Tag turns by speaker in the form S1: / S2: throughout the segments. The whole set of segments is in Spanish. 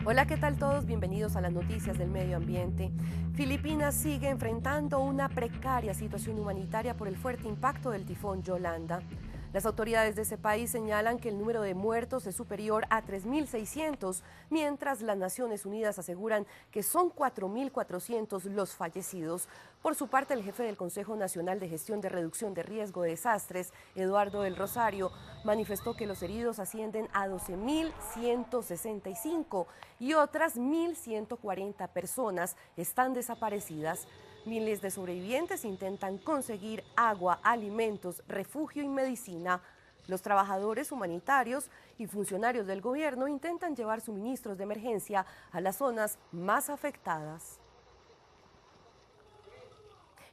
S1: Hola, ¿qué tal todos? Bienvenidos a las noticias del medio ambiente. Filipinas sigue enfrentando una precaria situación humanitaria por el fuerte impacto del tifón Yolanda. Las autoridades de ese país señalan que el número de muertos es superior a 3.600, mientras las Naciones Unidas aseguran que son 4.400 los fallecidos. Por su parte, el jefe del Consejo Nacional de Gestión de Reducción de Riesgo de Desastres, Eduardo del Rosario, manifestó que los heridos ascienden a 12.165 y otras 1.140 personas están desaparecidas. Miles de sobrevivientes intentan conseguir agua, alimentos, refugio y medicina. Los trabajadores humanitarios y funcionarios del gobierno intentan llevar suministros de emergencia a las zonas más afectadas.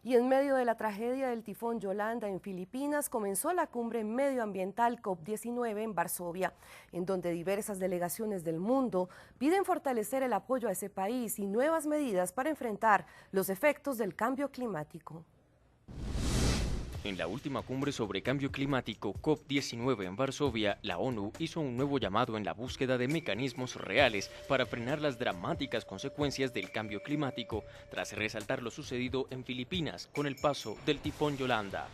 S1: Y en medio de la tragedia del tifón Yolanda en Filipinas, comenzó la cumbre medioambiental COP19 en Varsovia, en donde diversas delegaciones del mundo piden fortalecer el apoyo a ese país y nuevas medidas para enfrentar los efectos del cambio climático.
S2: En la última cumbre sobre cambio climático COP19 en Varsovia, la ONU hizo un nuevo llamado en la búsqueda de mecanismos reales para frenar las dramáticas consecuencias del cambio climático, tras resaltar lo sucedido en Filipinas con el paso del tifón Yolanda.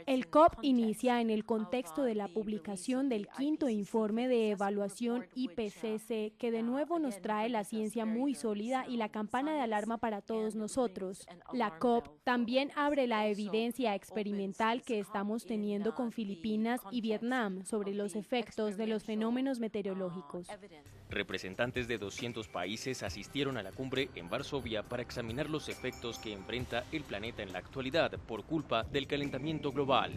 S3: El COP inicia en el contexto de la publicación del quinto informe de evaluación IPCC, que de nuevo nos trae la ciencia muy sólida y la campana de alarma para todos nosotros. La COP también abre la evidencia experimental que estamos teniendo con Filipinas y Vietnam sobre los efectos de los fenómenos meteorológicos.
S2: Representantes de 200 países asistieron a la cumbre en Varsovia para examinar los efectos que enfrenta el planeta en la actualidad por culpa del calentamiento global.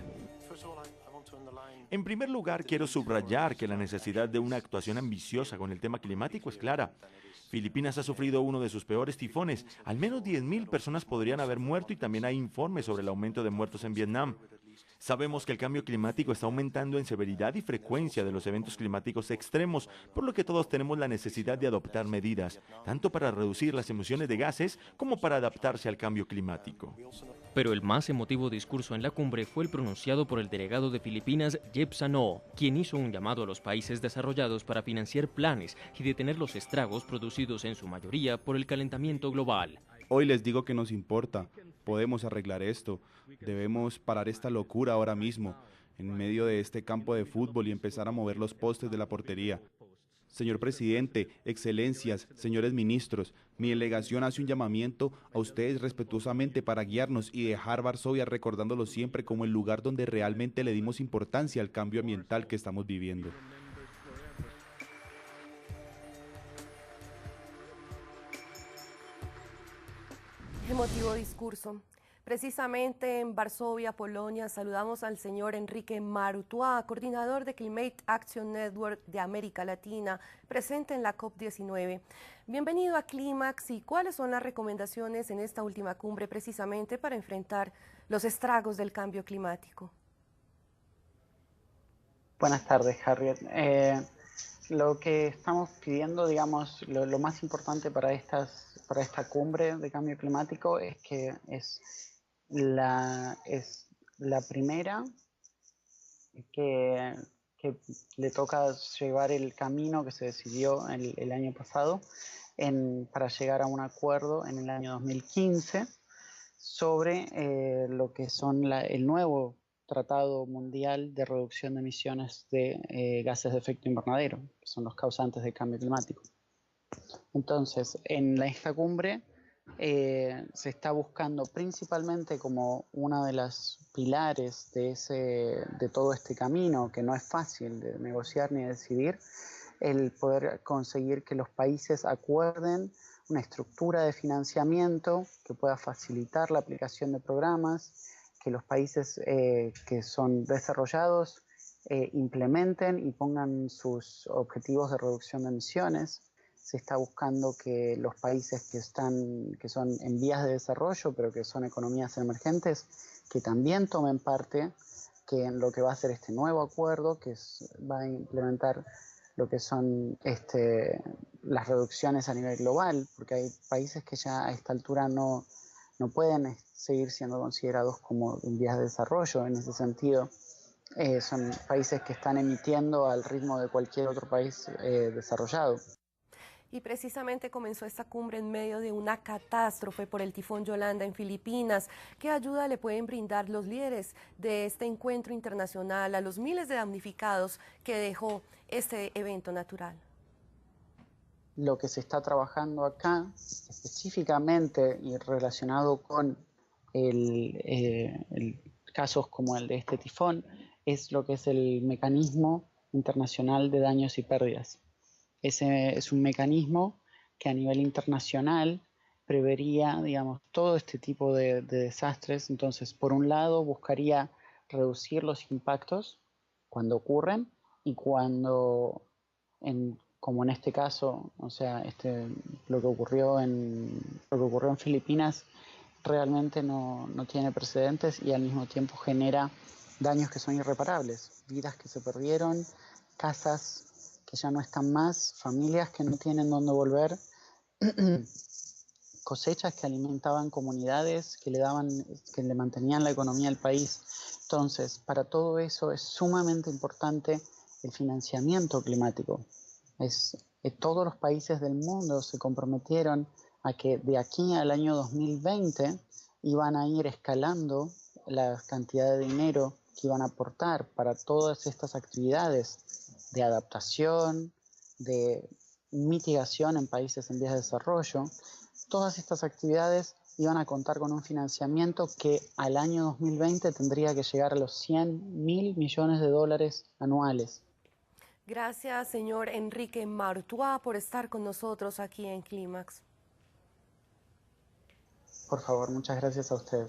S4: En primer lugar, quiero subrayar que la necesidad de una actuación ambiciosa con el tema climático es clara. Filipinas ha sufrido uno de sus peores tifones. Al menos 10.000 personas podrían haber muerto y también hay informes sobre el aumento de muertos en Vietnam. Sabemos que el cambio climático está aumentando en severidad y frecuencia de los eventos climáticos extremos, por lo que todos tenemos la necesidad de adoptar medidas, tanto para reducir las emisiones de gases como para adaptarse al cambio climático.
S2: Pero el más emotivo discurso en la cumbre fue el pronunciado por el delegado de Filipinas, Jeb Sano, quien hizo un llamado a los países desarrollados para financiar planes y detener los estragos producidos en su mayoría por el calentamiento global.
S5: Hoy les digo que nos importa, podemos arreglar esto, debemos parar esta locura ahora mismo, en medio de este campo de fútbol y empezar a mover los postes de la portería. Señor presidente, excelencias, señores ministros, mi delegación hace un llamamiento a ustedes respetuosamente para guiarnos y dejar Varsovia recordándolo siempre como el lugar donde realmente le dimos importancia al cambio ambiental que estamos viviendo.
S1: Emotivo discurso. Precisamente en Varsovia, Polonia, saludamos al señor Enrique Marutua, coordinador de Climate Action Network de América Latina, presente en la COP19. Bienvenido a Clímax. ¿Y cuáles son las recomendaciones en esta última cumbre precisamente para enfrentar los estragos del cambio climático?
S6: Buenas tardes, Harriet. Lo que estamos pidiendo, digamos, lo más importante para esta cumbre de cambio climático es que es la primera que le toca llevar el camino que se decidió el año pasado para llegar a un acuerdo en el año 2015 sobre lo que son el nuevo Tratado Mundial de Reducción de Emisiones de Gases de Efecto Invernadero, que son los causantes del cambio climático. Entonces, en esta cumbre se está buscando principalmente como una de las pilares de todo este camino, que no es fácil de negociar ni de decidir, el poder conseguir que los países acuerden una estructura de financiamiento que pueda facilitar la aplicación de programas, que los países que son desarrollados implementen y pongan sus objetivos de reducción de emisiones. Se está buscando que los países que son en vías de desarrollo, pero que son economías emergentes, que también tomen parte en lo que va a ser este nuevo acuerdo, que va a implementar lo que son las reducciones a nivel global, porque hay países que ya a esta altura no pueden seguir siendo considerados como en vías de desarrollo. En ese sentido, son países que están emitiendo al ritmo de cualquier otro país desarrollado.
S1: Y precisamente comenzó esta cumbre en medio de una catástrofe por el tifón Yolanda en Filipinas. ¿Qué ayuda le pueden brindar los líderes de este encuentro internacional a los miles de damnificados que dejó este evento natural?
S6: Lo que se está trabajando acá, específicamente y relacionado con casos como el de este tifón, es lo que es el mecanismo internacional de daños y pérdidas. Ese es un mecanismo que a nivel internacional prevería, digamos, todo este tipo de desastres. Entonces, por un lado, buscaría reducir los impactos cuando ocurren y cuando, como en este caso, o sea, lo que ocurrió en Filipinas realmente no tiene precedentes y al mismo tiempo genera daños que son irreparables, vidas que se perdieron, casas que ya no están más, familias que no tienen dónde volver, cosechas que alimentaban comunidades, que le mantenían la economía al país. Entonces, para todo eso es sumamente importante el financiamiento climático. Todos los países del mundo se comprometieron a que de aquí al año 2020 iban a ir escalando la cantidad de dinero que iban a aportar para todas estas actividades de adaptación, de mitigación en países en vías de desarrollo. Todas estas actividades iban a contar con un financiamiento que al año 2020 tendría que llegar a los 100.000 millones de dólares anuales.
S1: Gracias, señor Enrique Martua, por estar con nosotros aquí en Clímax.
S6: Por favor, muchas gracias a usted.